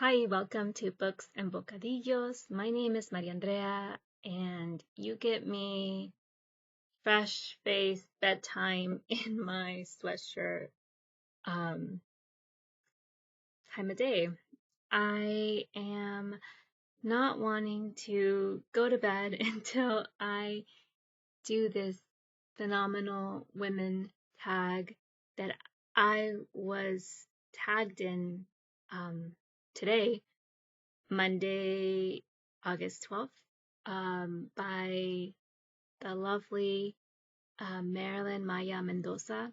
Hi, welcome to Books and Bocadillos. My name is Mariandrea, and you get me fresh face bedtime in my sweatshirt time of day. I am not wanting to go to bed until I do this phenomenal women tag that I was tagged in today, Monday, August 12th, by the lovely Marilyn Mendoza.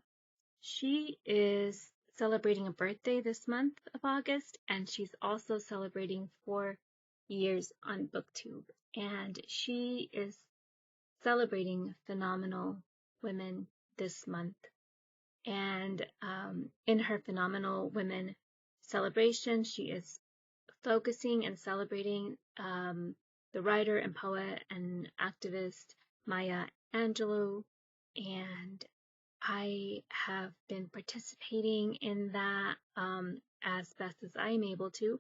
She is celebrating a birthday this month of August, and she's also celebrating 4 years on Booktube. And she is celebrating phenomenal women this month. And in her phenomenal women celebration, she is focusing and celebrating the writer and poet and activist Maya Angelou, and I have been participating in that as best as I'm able to,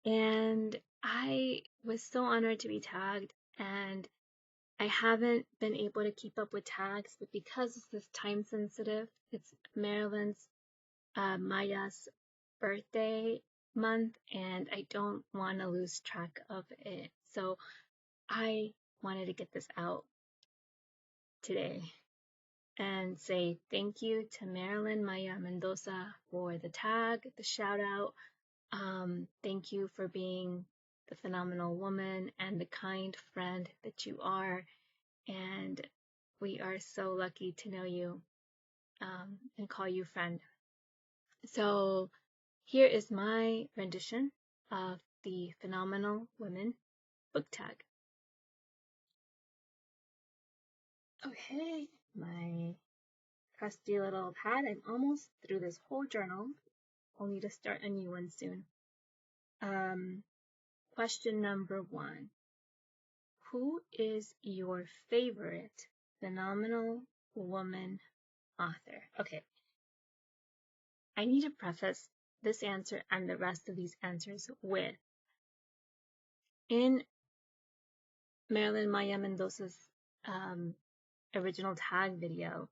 and I was so honored to be tagged, and I haven't been able to keep up with tags, but because this is time sensitive, it's Marilyn's Maya's birthday month, and I don't want to lose track of it. So I wanted to get this out today and say thank you to Marilyn Maya Mendoza for the tag, the shout out. Thank you for being the phenomenal woman and the kind friend that you are. And we are so lucky to know you and call you friend. So here is my rendition of the Phenomenal Women book tag. Okay, my trusty little pad. I'm almost through this whole journal. I'll need to start a new one soon. Question number 1. Who is your favorite phenomenal woman author? Okay, I need to preface this answer and the rest of these answers with, in Marilyn Maya Mendoza's original tag video,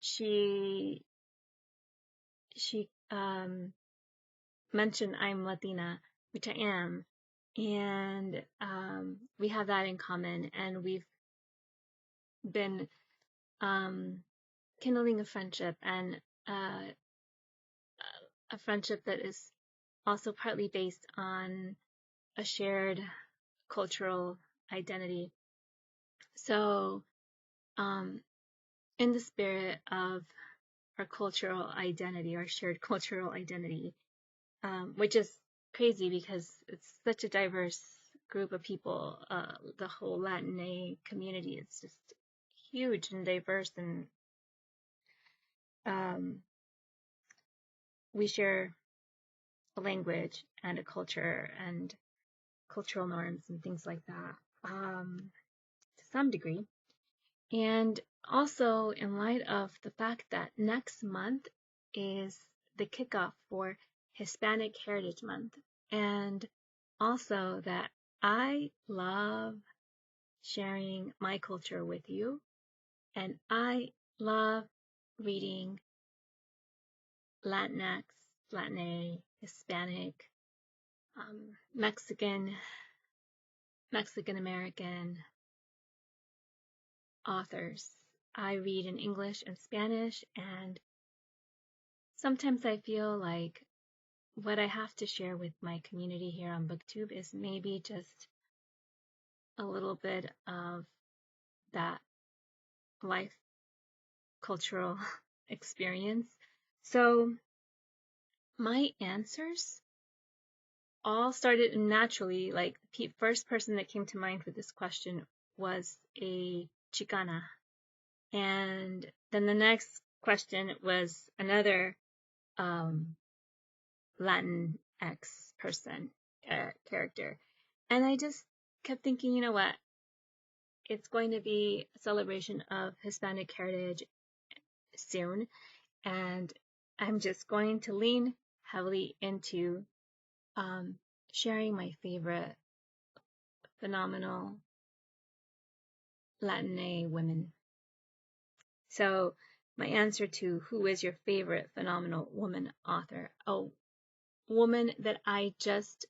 she mentioned I'm Latina, which I am, and we have that in common, and we've been kindling a friendship, and a friendship that is also partly based on a shared cultural identity. So, in the spirit of our cultural identity, our shared cultural identity, which is crazy because it's such a diverse group of people. The whole Latin community is just huge and diverse, and we share a language and a culture and cultural norms and things like that, to some degree. And also, in light of the fact that next month is the kickoff for Hispanic Heritage Month, and also that I love sharing my culture with you, and I love reading Latinx, Latina, Hispanic, Mexican American authors. I read in English and Spanish, and sometimes I feel like what I have to share with my community here on Booktube is maybe just a little bit of that life cultural experience. So my answers all started naturally. Like the first person that came to mind for this question was a Chicana. And then the next question was another Latinx person character. And I just kept thinking, you know what? It's going to be a celebration of Hispanic heritage soon, and I'm just going to lean heavily into sharing my favorite phenomenal Latinx women. So my answer to who is your favorite phenomenal woman author? A woman that I just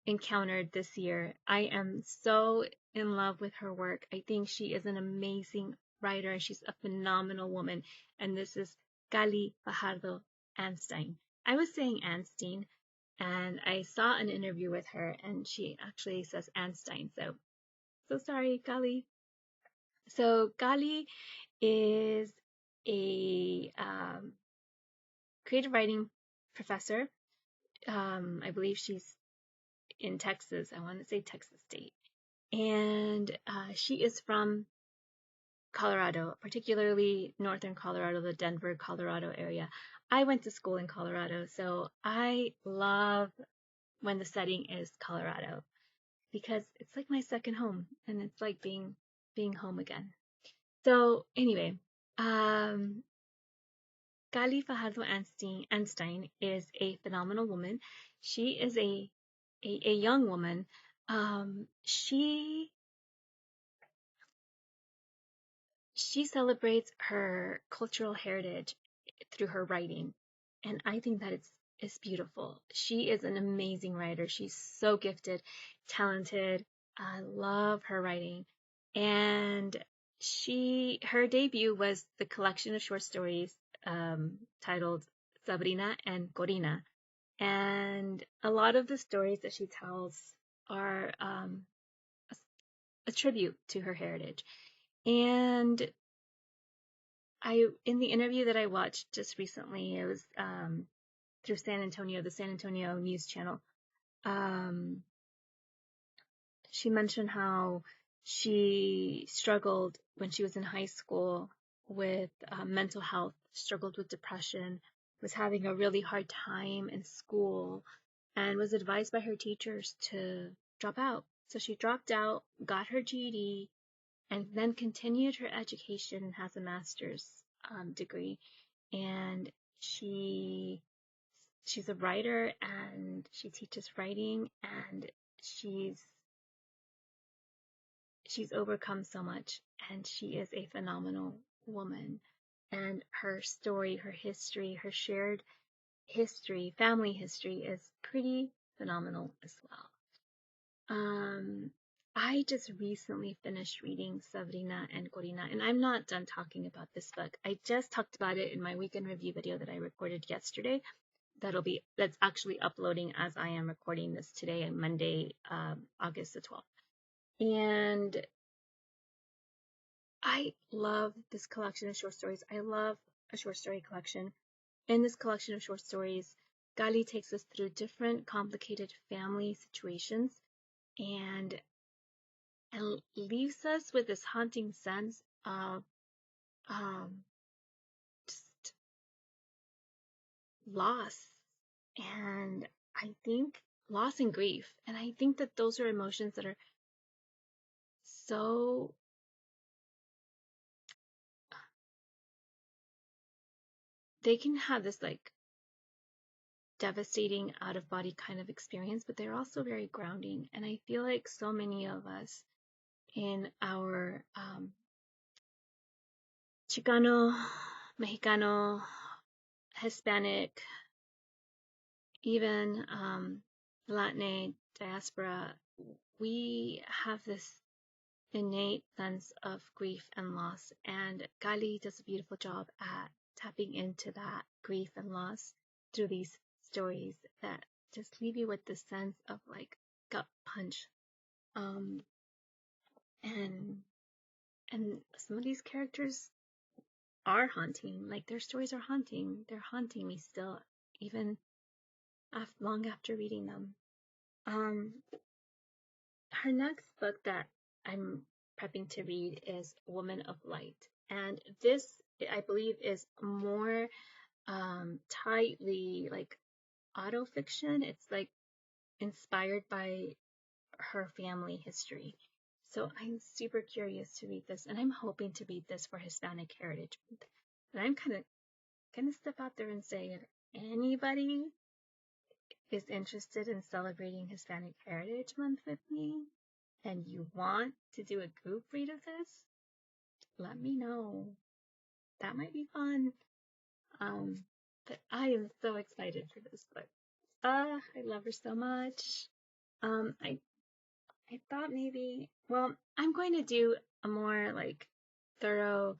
encountered this year. I am so in love with her work. I think she is an amazing writer. She's a phenomenal woman. And this is Gali Fajardo Anstine. I was saying Anstine, and I saw an interview with her, and she actually says Anstine. So sorry, Gali. So Gali is a creative writing professor. I believe she's in Texas. I want to say Texas State. And she is from Colorado, particularly northern Colorado, the Denver, Colorado area. I went to school in Colorado, so I love when the setting is Colorado because it's like my second home and it's like being home again. So anyway, Gali Fajardo Anstine is a phenomenal woman. She is a young woman. She celebrates her cultural heritage through her writing, and I think that it's beautiful. She is an amazing writer. She's so gifted, talented. I love her writing. And her debut was the collection of short stories titled Sabrina and Corina. And a lot of the stories that she tells are a tribute to her heritage. And in the interview that I watched just recently, it was through the San Antonio News Channel. She mentioned how she struggled when she was in high school with mental health, struggled with depression, was having a really hard time in school, and was advised by her teachers to drop out. So she dropped out, got her GED, and then continued her education, has a master's degree, and she's a writer and she teaches writing, and she's overcome so much, and she is a phenomenal woman. And her story, her history, her shared history, family history is pretty phenomenal as well. I just recently finished reading Sabrina and Corina, and I'm not done talking about this book. I just talked about it in my weekend review video that I recorded yesterday. That's actually uploading as I am recording this today, on Monday, August the 12th. And I love this collection of short stories. I love a short story collection. In this collection of short stories, Gali takes us through different complicated family situations and leaves us with this haunting sense of just loss, and I think loss and grief. And I think that those are emotions that are so they can have this like devastating out of body kind of experience, but they're also very grounding. And I feel like so many of us in our Chicano, Mexicano, Hispanic, even Latin diaspora, we have this innate sense of grief and loss, and Gali does a beautiful job at tapping into that grief and loss through these stories that just leave you with this sense of like gut punch. And some of these characters are haunting. Like their stories are haunting. They're haunting me still, even long after reading them. Her next book that I'm prepping to read is Woman of Light, and this I believe is more tightly like autofiction. It's like inspired by her family history. So I'm super curious to read this, and I'm hoping to read this for Hispanic Heritage Month. And I'm kind of gonna step out there and say, if anybody is interested in celebrating Hispanic Heritage Month with me and you want to do a group read of this, let me know. That might be fun. But I am so excited for this book. I love her so much. I thought maybe, well, I'm going to do a more like thorough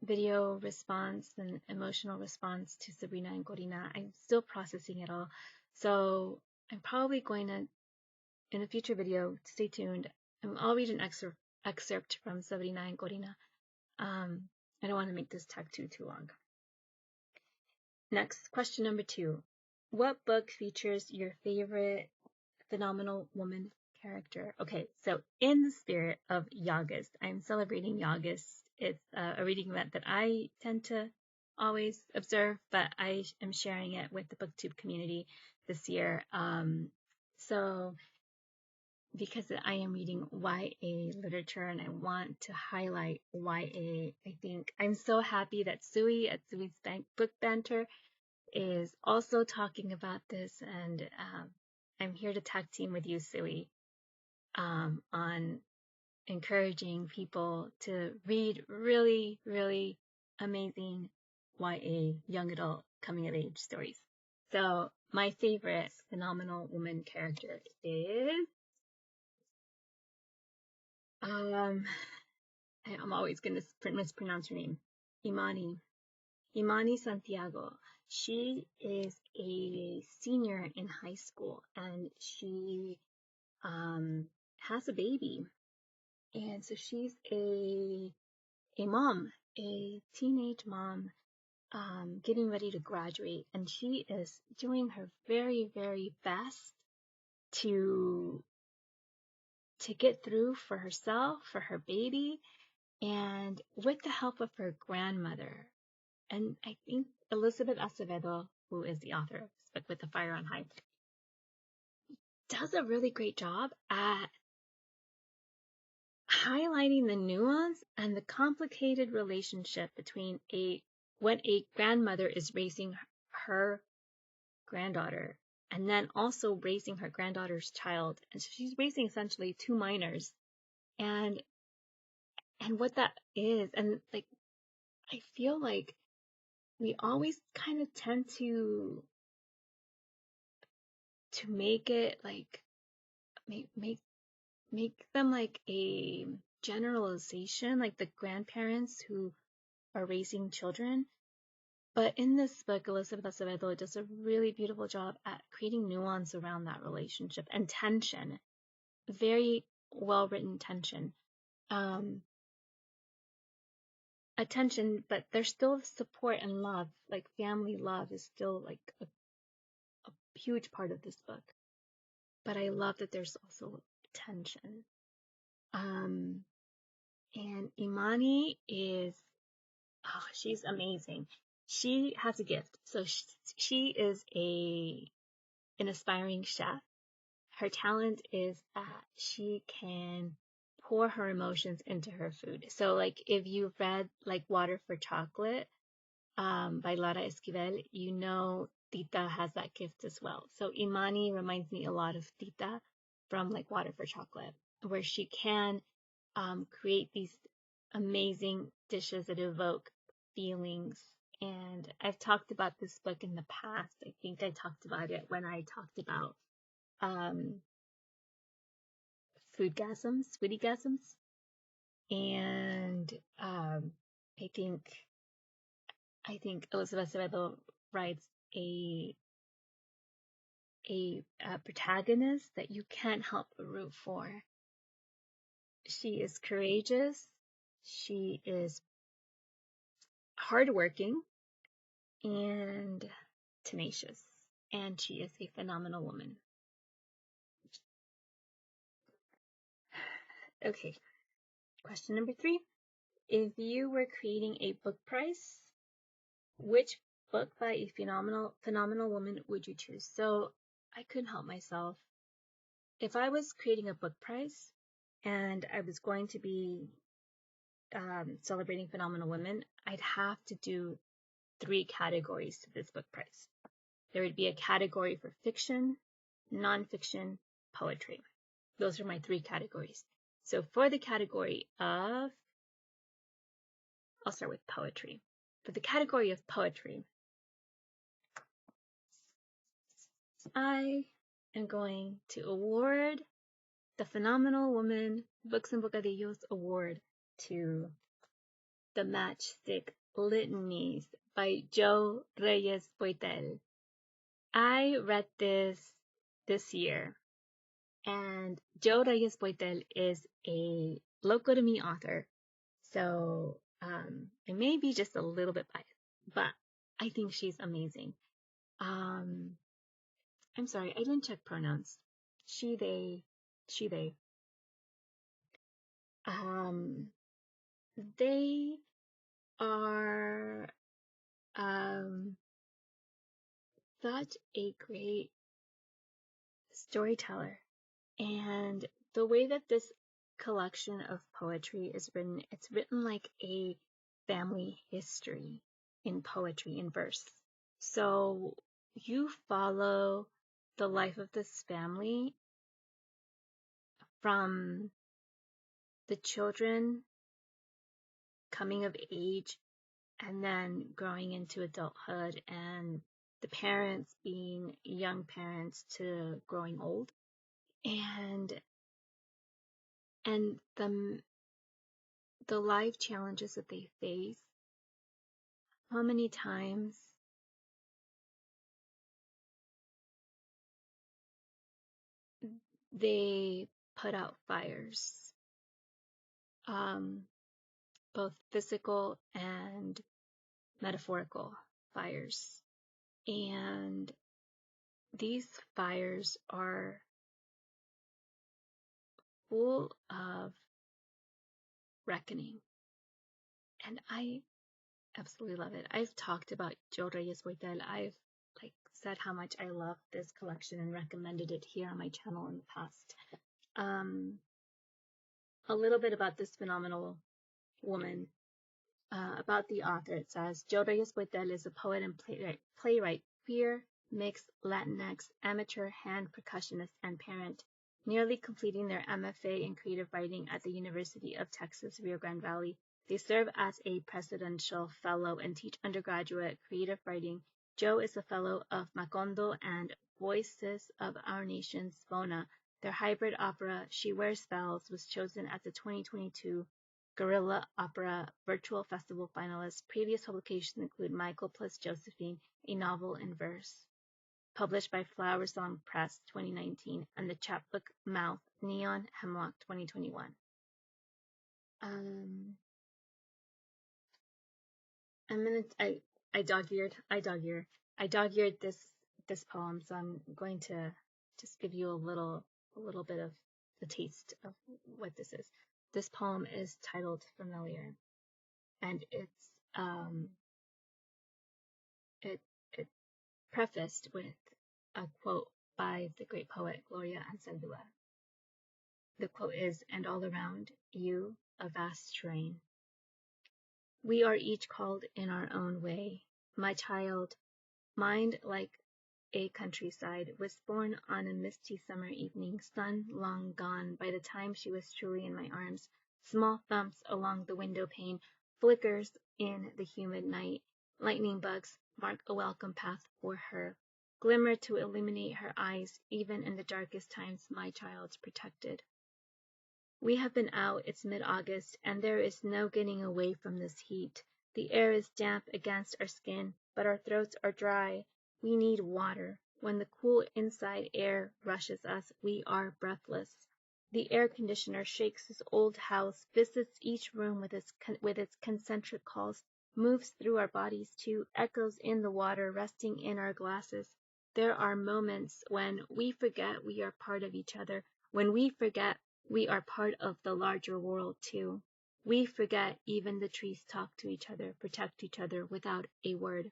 video response and emotional response to Sabrina and Corina. I'm still processing it all. So I'm probably going to, in a future video, stay tuned. I'll read an excerpt from Sabrina and Corina. I don't want to make this tag too long. Next, question number 2. What book features your favorite phenomenal woman character? Okay, so in the spirit of Yagist, I'm celebrating Yagist. It's a reading event that I tend to always observe, but I am sharing it with the Booktube community this year. So because I am reading YA literature and I want to highlight YA, I think I'm so happy that Sui at Sui's Book Banter is also talking about this, and I'm here to tag team with you, Sui, on encouraging people to read really, really amazing YA young adult coming of age stories. So my favorite phenomenal woman character is I'm always going to mispronounce her name. Imani Santiago. She is a senior in high school and she has a baby. And so she's a mom, a teenage mom, getting ready to graduate. And she is doing her very, very best to get through for herself, for her baby, and with the help of her grandmother. And I think Elizabeth Acevedo, who is the author of this book, With the Fire on High, does a really great job at highlighting the nuance and the complicated relationship between when a grandmother is raising her granddaughter and then also raising her granddaughter's child. And so she's raising essentially 2 minors and what that is. And like, I feel like we always kind of tend to make it like, make them like a generalization, like the grandparents who are raising children. But in this book, Elizabeth Acevedo does a really beautiful job at creating nuance around that relationship and tension. Very well written tension. Attention, but there's still support and love. Like family love is still like a huge part of this book. But I love that there's also tension. And Imani is, she's amazing. She has a gift. So she is an aspiring chef. Her talent is that she can pour her emotions into her food. So like if you've read like Water for Chocolate by Lara Esquivel, you know Tita has that gift as well. So Imani reminds me a lot of Tita from like Water for Chocolate, where she can create these amazing dishes that evoke feelings. And I've talked about this book in the past. I think I talked about it when I talked about foodgasms. And I think Elizabeth Acevedo writes a protagonist that you can't help but root for. She is courageous. She is hardworking and tenacious. And she is a phenomenal woman. Okay, question number 3. If you were creating a book prize, which book by a phenomenal woman would you choose? So I couldn't help myself. If I was creating a book prize and I was going to be celebrating phenomenal women, I'd have to do 3 categories to this book prize. there would be a category for fiction, nonfiction, poetry. Those are my 3 categories. So for the category of, I'll start with poetry. For the category of poetry, I am going to award the Phenomenal Woman Books and Bocadillos Award to the Matchstick Litanies by Jo Reyes-Boitel. I read this year, and Jo Reyes-Boitel is a local to me author, so I may be just a little bit biased, but I think she's amazing. I'm sorry, I didn't check pronouns. She, they. They are such a great storyteller. And the way that this collection of poetry is written, it's written like a family history in poetry, in verse. So you follow the life of this family from the children coming of age and then growing into adulthood, and the parents being young parents to growing old, and the life challenges that they face. How many times they put out fires, both physical and metaphorical fires. And these fires are full of reckoning. And I absolutely love it. I've talked about Jo Reyes-Boitel. I've said how much I love this collection and recommended it here on my channel in the past. A little bit about this phenomenal woman. About the author, it says, Jo Reyes-Boitel is a poet and playwright, queer, mixed, Latinx, amateur hand percussionist, and parent, nearly completing their MFA in creative writing at the University of Texas, Rio Grande Valley. They serve as a presidential fellow and teach undergraduate creative writing. Jo is a fellow of Macondo and Voices of Our Nation's Bona. Their hybrid opera, She Wears Spells, was chosen as the 2022 Guerrilla Opera Virtual Festival finalists. Previous publications include Michael plus Josephine, a novel in verse, published by Flower Song Press 2019, and the chapbook Mouth, Neon Hemlock 2021. I dog-eared this poem, so I'm going to just give you a little bit of the taste of what this is. This poem is titled Familiar, and it's prefaced with a quote by the great poet Gloria Anstine. The quote is, "And all around you, a vast terrain. We are each called in our own way. My child, mind like a countryside, was born on a misty summer evening, sun long gone by the time she was truly in my arms. Small thumps along the window pane, flickers in the humid night. Lightning bugs mark a welcome path for her, glimmer to illuminate her eyes, even in the darkest times my child's protected. We have been out, it's mid-August, and there is no getting away from this heat. The air is damp against our skin, but our throats are dry. We need water. When the cool inside air rushes us, we are breathless. The air conditioner shakes this old house, visits each room with its concentric calls, moves through our bodies too, echoes in the water, resting in our glasses. There are moments when we forget we are part of each other, when we forget we are part of the larger world too. We forget even the trees talk to each other, protect each other without a word.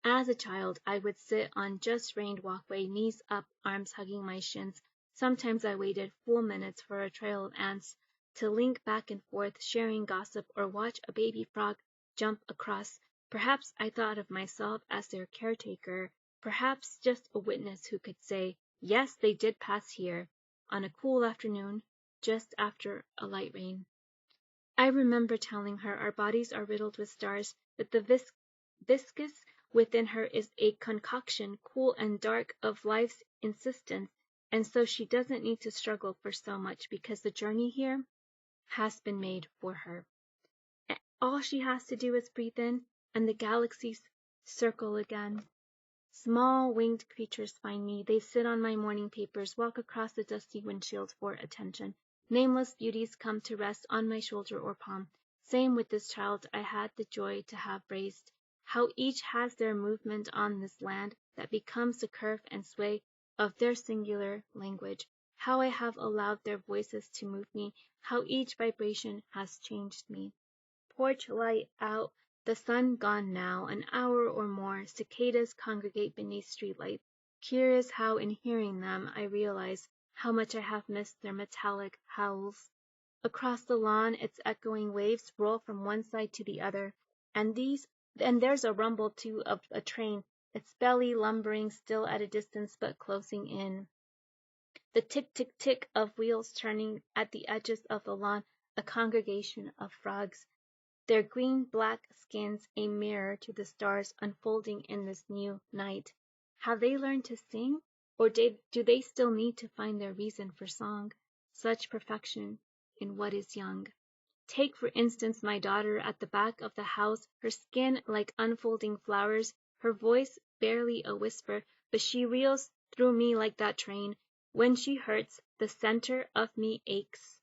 As a child, I would sit on just rained walkway, knees up, arms hugging my shins. Sometimes I waited full minutes for a trail of ants to link back and forth, sharing gossip, or watch a baby frog jump across. Perhaps I thought of myself as their caretaker. Perhaps just a witness who could say, yes, they did pass here, on a cool afternoon, just after a light rain. I remember telling her our bodies are riddled with stars, that the viscous within her is a concoction, cool and dark, of life's insistence, and so she doesn't need to struggle for so much because the journey here has been made for her. All she has to do is breathe in, and the galaxies circle again. Small winged creatures find me. They sit on my morning papers, walk across the dusty windshield for attention. Nameless beauties come to rest on my shoulder or palm. Same with this child I had the joy to have raised. How each has their movement on this land that becomes the curve and sway of their singular language. How I have allowed their voices to move me. How each vibration has changed me. Porch light out, the sun gone now, an hour or more, cicadas congregate beneath streetlights. Curious how in hearing them I realize how much I have missed their metallic howls. Across the lawn its echoing waves roll from one side to the other, and there's a rumble too of a train, its belly lumbering still at a distance but closing in. The tick tick tick of wheels turning at the edges of the lawn, a congregation of frogs. Their green-black skins a mirror to the stars unfolding in this new night. Have they learned to sing, or do they still need to find their reason for song? Such perfection in what is young. Take, for instance, my daughter at the back of the house, her skin like unfolding flowers, her voice barely a whisper, but she reels through me like that train. When she hurts, the center of me aches.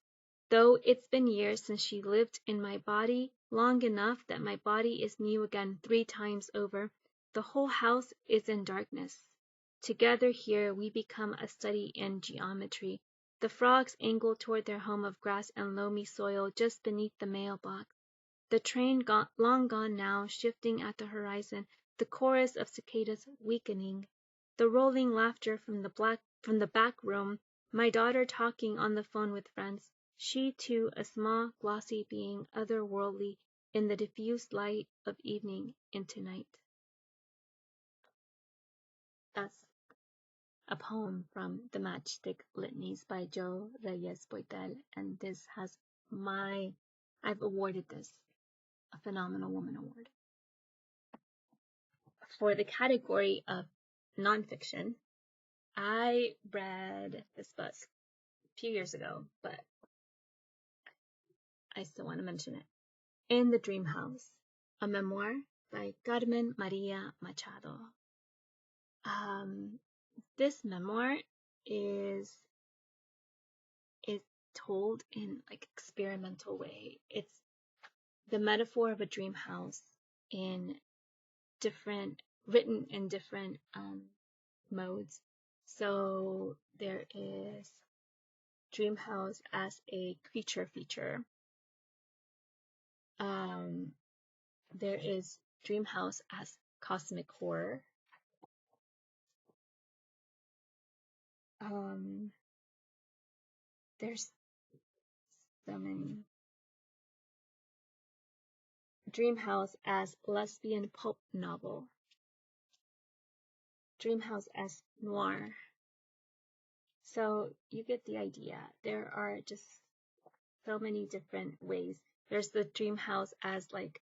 Though it's been years since she lived in my body, long enough that my body is new again 3 times over, the whole house is in darkness. Together here we become a study in geometry. The frogs angle toward their home of grass and loamy soil just beneath the mailbox. The train long gone now, shifting at the horizon, the chorus of cicadas weakening. The rolling laughter from the back room, my daughter talking on the phone with friends. She, too, a small, glossy being, otherworldly, in the diffused light of evening into night. That's a poem from the Matchstick Litanies by Jo Reyes-Boitel, and this has I've awarded this a Phenomenal Woman Award. For the category of nonfiction, I read this book a few years ago, but I still want to mention it. In the Dream House, a memoir by Carmen Maria Machado. This memoir is told in like experimental way. It's the metaphor of a dream house written in different modes. So there is dream house as a creature feature. There is dream house as cosmic horror. There's so many. Dream house as lesbian pulp novel. Dream house as noir. So you get the idea. There are just so many different ways. There's the dream house as like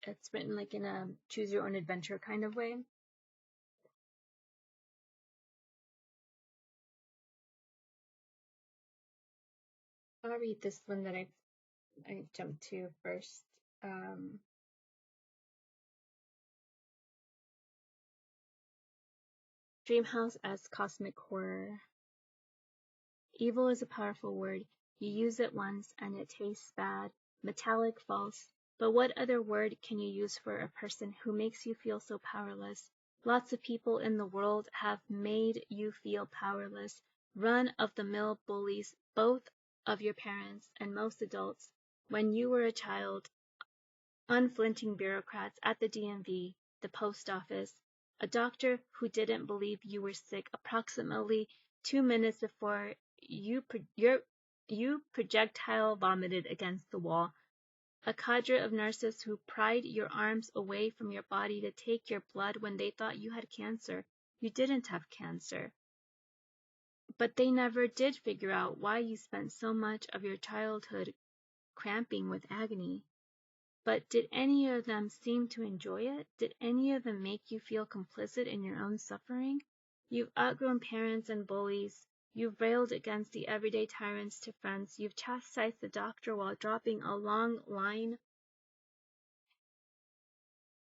it's written like in a choose your own adventure kind of way. I'll read this one that I jumped to first. Dream house as cosmic horror. Evil is a powerful word. You use it once and it tastes bad, metallic, false. But what other word can you use for a person who makes you feel so powerless? Lots of people in the world have made you feel powerless. Run-of-the-mill bullies, both of your parents and most adults. When you were a child, unflinching bureaucrats at the DMV, the post office, a doctor who didn't believe you were sick approximately 2 minutes before you projectile vomited against the wall, a cadre of nurses who pried your arms away from your body to take your blood when they thought you had cancer, You didn't have cancer. But they never did figure out why you spent so much of your childhood cramping with agony. But did any of them seem to enjoy it? Did any of them make you feel complicit in your own suffering? You've outgrown parents and bullies. You've railed against the everyday tyrants to friends. You've chastised the doctor while dropping a long line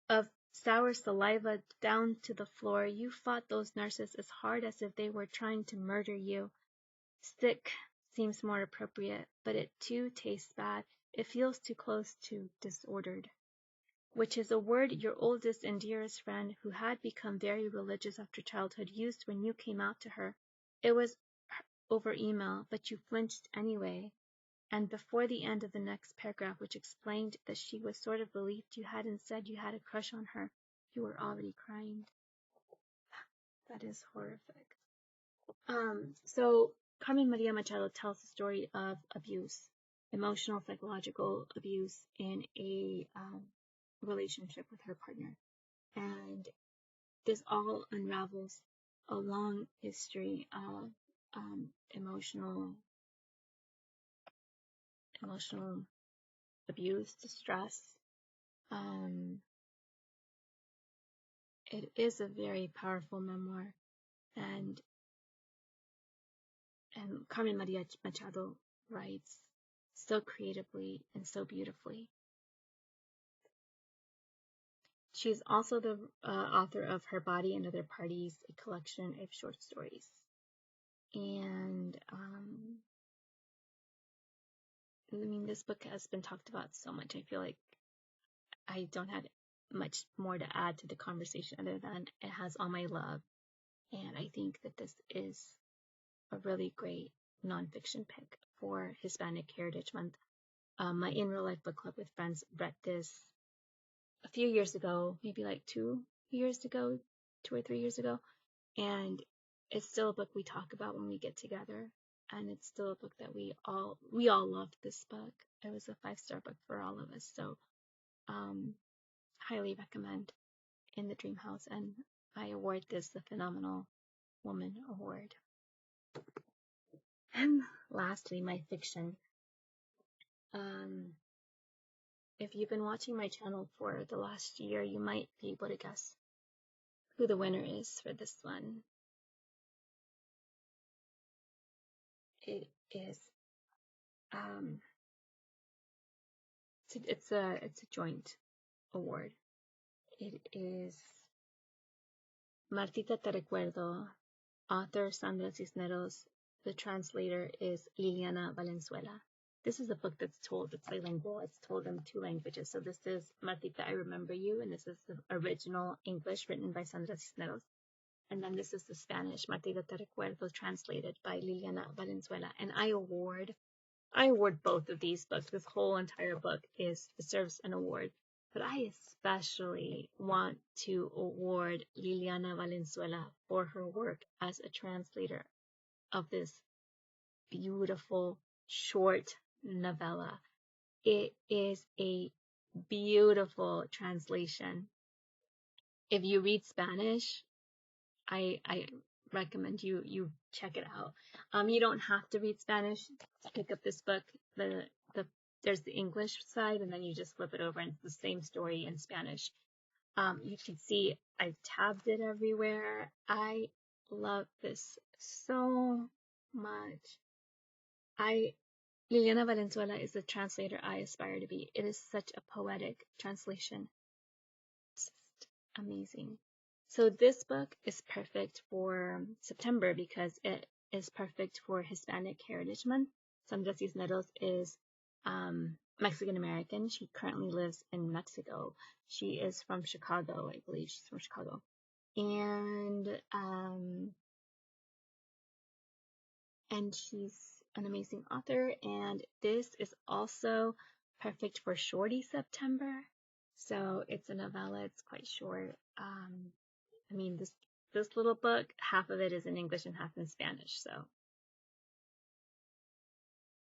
of sour saliva down to the floor. You fought those nurses as hard as if they were trying to murder you. Sick seems more appropriate, but it too tastes bad. It feels too close to disordered, which is a word your oldest and dearest friend, who had become very religious after childhood, used when you came out to her. It was over email, but you flinched anyway, and before the end of the next paragraph, which explained that she was sort of relieved you hadn't said you had a crush on her, you were already crying. That is horrific. So Carmen Maria Machado tells the story of abuse, emotional, psychological abuse in a relationship with her partner. And this all unravels a long history of emotional abuse, distress. It is a very powerful memoir, and Carmen Maria Machado writes so creatively and so beautifully. She's also the author of Her Body and Other Parties, a collection of short stories. And I mean, this book has been talked about so much. I feel like I don't have much more to add to the conversation other than it has all my love. And I think that this is a really great nonfiction pick for Hispanic Heritage Month. My In Real Life Book Club with friends read this a few years ago, maybe like 2 or 3 years ago. And it's still a book we talk about when we get together. And it's still a book that we all loved this book. It was a 5-star book for all of us. So, highly recommend In the Dream House. And I award this the Phenomenal Woman Award. And lastly, my fiction. If you've been watching my channel for the last year, you might be able to guess who the winner is for this one. It is, it's a joint award. It is Martita te recuerdo, author Sandra Cisneros. The translator is Liliana Valenzuela. This is a book that's bilingual. It's told in 2 languages. So this is Martita, I Remember You, and this is the original English written by Sandra Cisneros. And then this is the Spanish, Martita te recuerdo, translated by Liliana Valenzuela. And I award both of these books. This whole entire book deserves an award. But I especially want to award Liliana Valenzuela for her work as a translator of this beautiful short novella. It is a beautiful translation. If you read Spanish, I recommend you check it out. You don't have to read Spanish to pick up this book. There's the English side, and then you just flip it over, and it's the same story in Spanish. You can see I've tabbed it everywhere. I love this so much. Liliana Valenzuela is the translator I aspire to be. It is such a poetic translation. It's just amazing. So this book is perfect for September because it is perfect for Hispanic Heritage Month. Sandra Cisneros is Mexican American. She currently lives in Mexico. She is from Chicago, I believe. She's from Chicago. And she's an amazing author. And this is also perfect for Shorty September. So it's a novella. It's quite short. I mean, this little book, half of it is in English and half in Spanish. So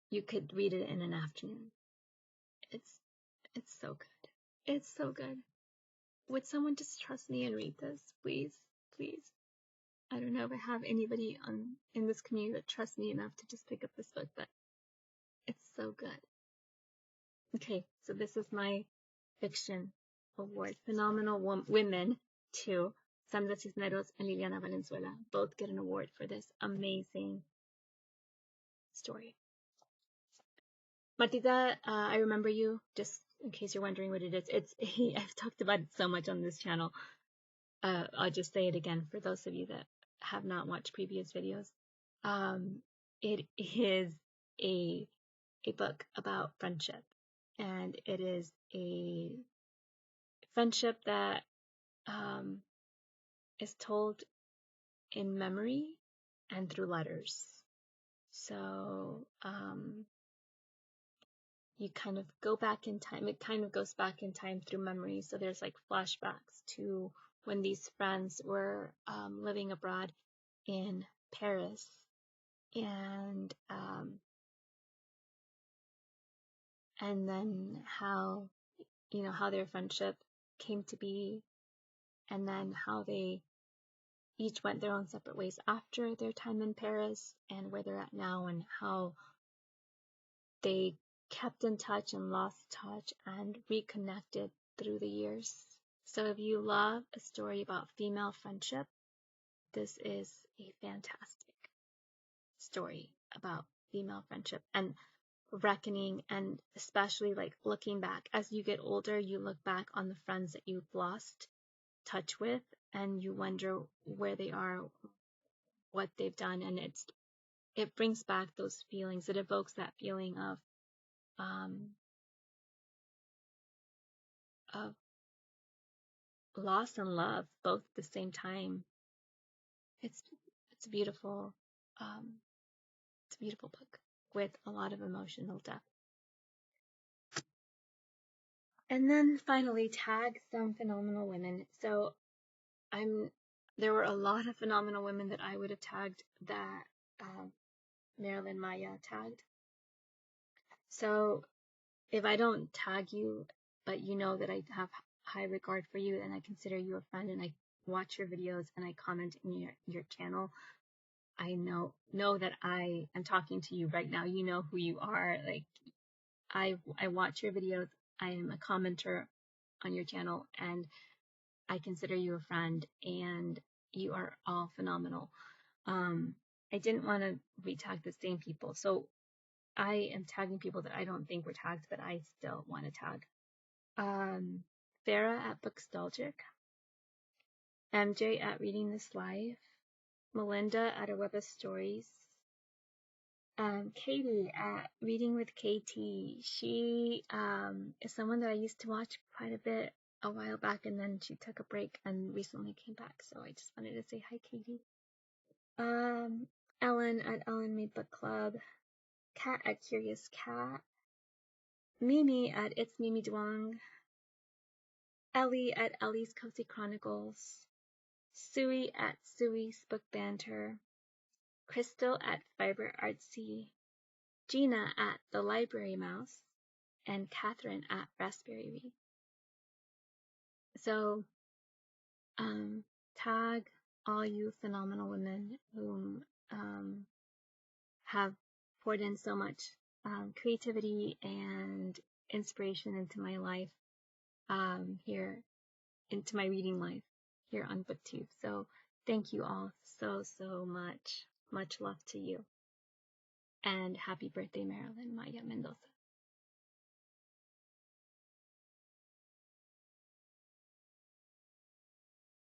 you could read it in an afternoon. It's so good. It's so good. Would someone just trust me and read this, please? Please. I don't know if I have anybody in this community that trusts me enough to just pick up this book, but it's so good. Okay, so this is my fiction award. Phenomenal Women 2. Sandra Cisneros and Liliana Valenzuela both get an award for this amazing story. Martita, I remember you, just in case you're wondering what it is. I've talked about it so much on this channel. I'll just say it again for those of you that have not watched previous videos. It is a book about friendship, and it is a friendship that is told in memory and through letters. So you kind of go back in time. It kind of goes back in time through memory. So there's like flashbacks to when these friends were living abroad in Paris, and then how their friendship came to be, and then how they each went their own separate ways after their time in Paris, and where they're at now, and how they kept in touch and lost touch and reconnected through the years. So if you love a story about female friendship, this is a fantastic story about female friendship and reckoning, and especially like looking back. As you get older, you look back on the friends that you've lost touch with, and you wonder where they are, what they've done, and it brings back those feelings. It evokes that feeling of loss and love both at the same time. It's a beautiful book with a lot of emotional depth. And then finally, tag some phenomenal women. So there were a lot of phenomenal women that I would have tagged that Marilyn Maya tagged. So if I don't tag you, but you know that I have high regard for you and I consider you a friend, and I watch your videos and I comment in your channel, I know that I am talking to you right now. You know who you are. Like, I watch your videos. I am a commenter on your channel, and I consider you a friend, and you are all phenomenal. I didn't want to retag the same people, so I am tagging people that I don't think were tagged, but I still want to tag. Farah at Bookstalgic, MJ at Reading This Life, Melinda at A Web of Stories, Katie at Reading with KT. She is someone that I used to watch quite a bit a while back, and then she took a break and recently came back, so I just wanted to say hi, Katie. Ellen at Ellen Made Book Club, Kat at Curious Cat, Mimi at It's Mimi Duong, Ellie at Ellie's Cozy Chronicles, Sui at Sui's Book Banter, Crystal at Fiber Artsy, Gina at The Library Mouse, and Catherine at Raspberry Read. So, tag all you phenomenal women who have poured in so much creativity and inspiration into my life, here, into my reading life here on Booktube. So thank you all so much. Much love to you. And happy birthday, Marilyn Maya Mendoza.